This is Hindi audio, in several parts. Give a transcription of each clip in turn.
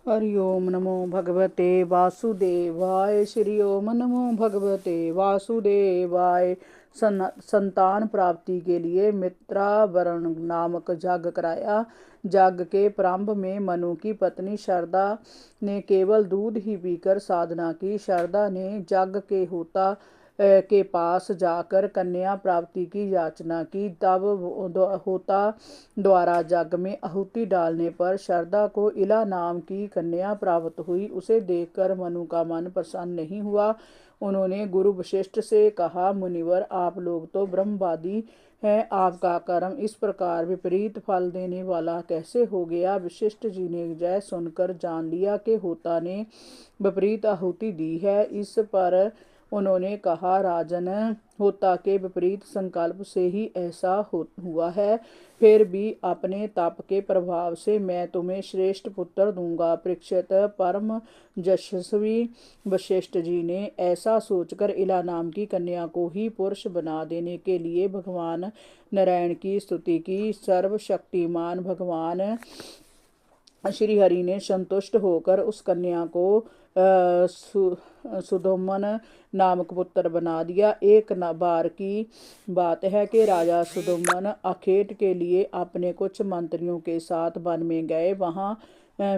हरि ओम नमो भगवते वासुदेवाय। श्री ओम नमो भगवते वासुदेवाय। संतान प्राप्ति के लिए मित्रावरण नामक यज्ञ कराया। यज्ञ के प्रारंभ में मनु की पत्नी शारदा ने केवल दूध ही पीकर साधना की। शारदा ने यज्ञ के होता के पास जाकर कन्या प्राप्ति की याचना की। तब होता द्वारा यज्ञ में आहुति डालने पर शारदा को इला नाम की कन्या प्राप्त हुई। उसे देखकर मनु का मन प्रसन्न नहीं हुआ। उन्होंने गुरु वशिष्ठ से कहा, मुनिवर, आप लोग तो ब्रह्मवादी हैं, आपका कर्म इस प्रकार विपरीत फल देने वाला कैसे हो गया। वशिष्ठ जी ने यह सुनकर जान लिया कि होता ने विपरीत आहुति दी है। इस पर उन्होंने कहा, राजन, होता के विपरीत संकल्प से ही ऐसा हुआ है। फिर भी अपने तप के प्रभाव से मैं तुम्हें श्रेष्ठ पुत्र दूंगा। परीक्षित परम यशस्वी वशिष्ठ जी ने ऐसा सोचकर इला नाम की कन्या को ही पुरुष बना देने के लिए भगवान नारायण की स्तुति की। सर्वशक्तिमान भगवान श्री हरि ने संतुष्ट होकर उस कन्या को सुधोमन नामक पुत्र बना दिया। एक बार की बात है कि राजा सुधोमन अखेट के लिए अपने कुछ मंत्रियों के साथ वन में गए। वहां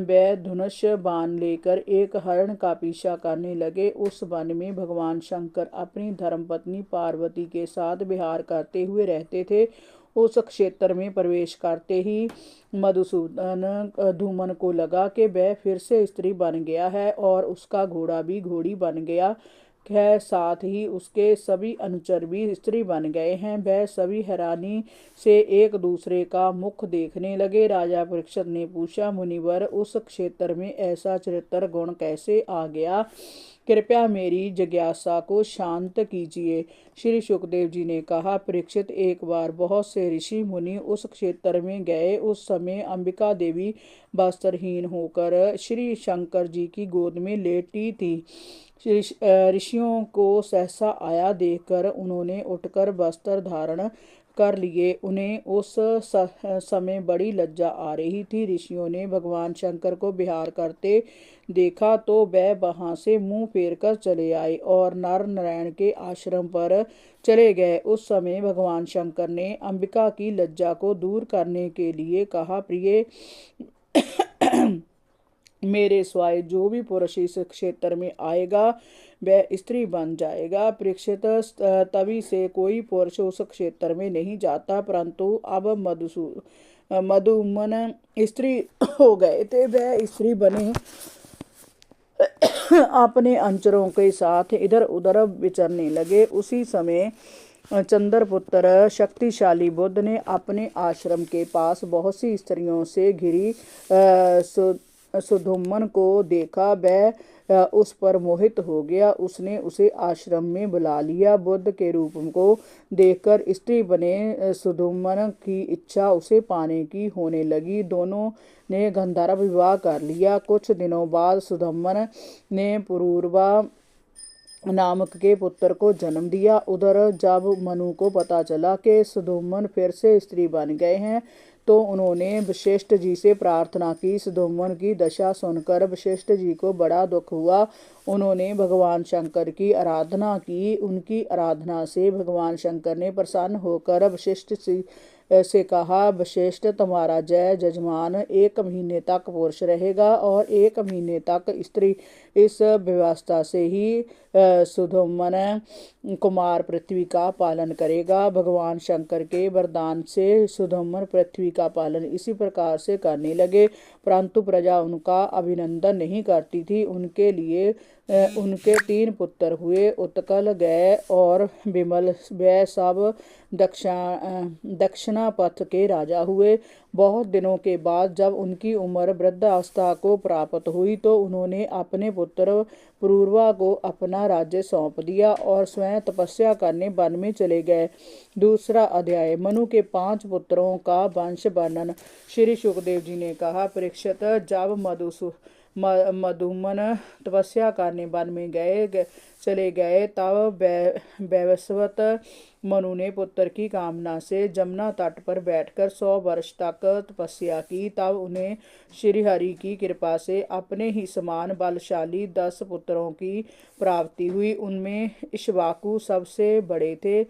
वे धनुष बाण लेकर एक हरण का पीछा करने लगे। उस वन में भगवान शंकर अपनी धर्मपत्नी पार्वती के साथ विहार करते हुए रहते थे। उस क्षेत्र में प्रवेश करते ही मधुसूदन धूमन को लगा कि वह फिर से स्त्री बन गया है और उसका घोड़ा भी घोड़ी बन गया है, साथ ही उसके सभी अनुचर भी स्त्री बन गए हैं। वह सभी हैरानी से एक दूसरे का मुख देखने लगे। राजा परीक्षित ने पूछा, मुनिवर, उस क्षेत्र में ऐसा चरित्र गुण कैसे आ गया? कृपया मेरी जिज्ञासा को शांत कीजिए। श्री सुखदेव जी ने कहा, परीक्षित, एक बार बहुत से ऋषि मुनि उस क्षेत्र में गए। उस समय अंबिका देवी वस्त्रहीन होकर श्री शंकर जी की गोद में लेटी थी। ऋषियों को सहसा आया देखकर उन्होंने उठकर वस्त्र धारण कर लिए। उन्हें उस समय बड़ी लज्जा आ रही थी। ऋषियों ने भगवान शंकर को विहार करते देखा तो वह वहां से मुंह फेर कर चले आए और नर नारायण के आश्रम पर चले गए। उस समय भगवान शंकर ने अंबिका की लज्जा को दूर करने के लिए कहा, प्रिय, मेरे स्वाय जो भी पुरुष इस क्षेत्र में आएगा वह स्त्री बन जाएगा। परीक्षित, तभी से कोई पुरुष उस क्षेत्र में नहीं जाता, परंतु अब मधुमन स्त्री हो गए थे। वह स्त्री बने अपने अनुचरों के साथ इधर उधर विचरने लगे। उसी समय चंद्रपुत्र शक्तिशाली बुद्ध ने अपने आश्रम के पास बहुत सी स्त्रियों से घिरी सुधोमन को देखा। वह उस पर मोहित हो गया। उसने उसे आश्रम में बुला लिया। बुद्ध के रूप को देखकर स्त्री बने सुधोमन की इच्छा उसे पाने की होने लगी। दोनों ने गंधर्व विवाह कर लिया। कुछ दिनों बाद सुधोमन ने पुरूरवा नामक के पुत्र को जन्म दिया। उधर जब मनु को पता चला कि सुधोमन फिर से स्त्री बन गए हैं तो उन्होंने वशिष्ठ जी से प्रार्थना की। सुधोमन की दशा सुनकर वशिष्ठ जी को बड़ा दुख हुआ। उन्होंने भगवान शंकर की आराधना की। उनकी आराधना से भगवान शंकर ने प्रसन्न होकर वशिष्ठ से कहा, वशिष्ठ, तुम्हारा जय जजमान 1 महीने तक पुरुष रहेगा और 1 महीने तक स्त्री। इस व्यवस्था से ही सुधोमन कुमार पृथ्वी का पालन करेगा। भगवान शंकर के वरदान से सुधोमन पृथ्वी का पालन इसी प्रकार से करने लगे, परंतु प्रजा उनका अभिनंदन नहीं करती थी। उनके लिए उनके 3 पुत्र हुए, उत्कल, गय और विमल। वे सब दक्षिणा पथ के राजा हुए। बहुत दिनों के बाद जब उनकी उम्र वृद्धावस्था को प्राप्त हुई तो उन्होंने अपने पुत्र पुरूरवा को अपना राज्य सौंप दिया और स्वयं तपस्या करने वन में चले गए। दूसरा अध्याय, मनु के 5 पुत्रों का वंश वर्णन। श्री सुखदेव जी ने कहा, परीक्षित, जब मधुमन तपस्या करने वन में चले गए। तब वैवस्वत मनु ने पुत्र की कामना से जमुना तट पर बैठकर 100 वर्ष तक तपस्या की। तब उन्हें श्रीहरि की कृपा से अपने ही समान बलशाली 10 पुत्रों की प्राप्ति हुई। उनमें इक्ष्वाकु सबसे बड़े थे।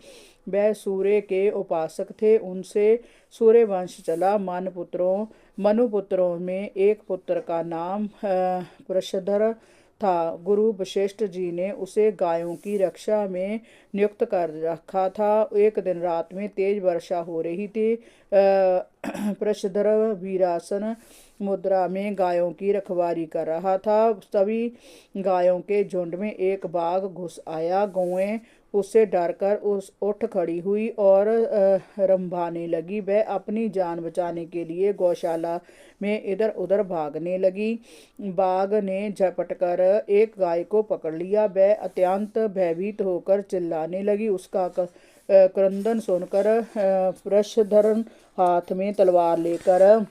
वह सूर्य के उपासक थे। उनसे सूर्य वंश चला। मनु पुत्रों में एक पुत्र का नाम प्रशधर था। गुरु वशिष्ठ जी ने उसे गायों की रक्षा में नियुक्त कर रखा था। एक दिन रात में तेज वर्षा हो रही थी। प्रशधर वीरासन मुद्रा में गायों की रखवाली कर रहा था। तभी गायों के झुंड में एक बाघ घुस आया। गौएं उससे डरकर उठ खड़ी हुई और रंभाने लगी। वह अपनी जान बचाने के लिए गौशाला में इधर उधर भागने लगी। बाघ ने झपटकर एक गाय को पकड़ लिया। वह अत्यंत भयभीत होकर चिल्लाने लगी। उसका क्रंदन सुनकर प्रशधर हाथ में तलवार लेकर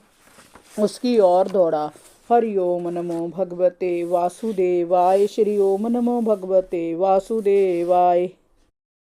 उसकी ओर दौड़ा। हरि ओम नमो भगवते वासुदेवाय। श्री ओम नमो भगवते वासुदेवाय।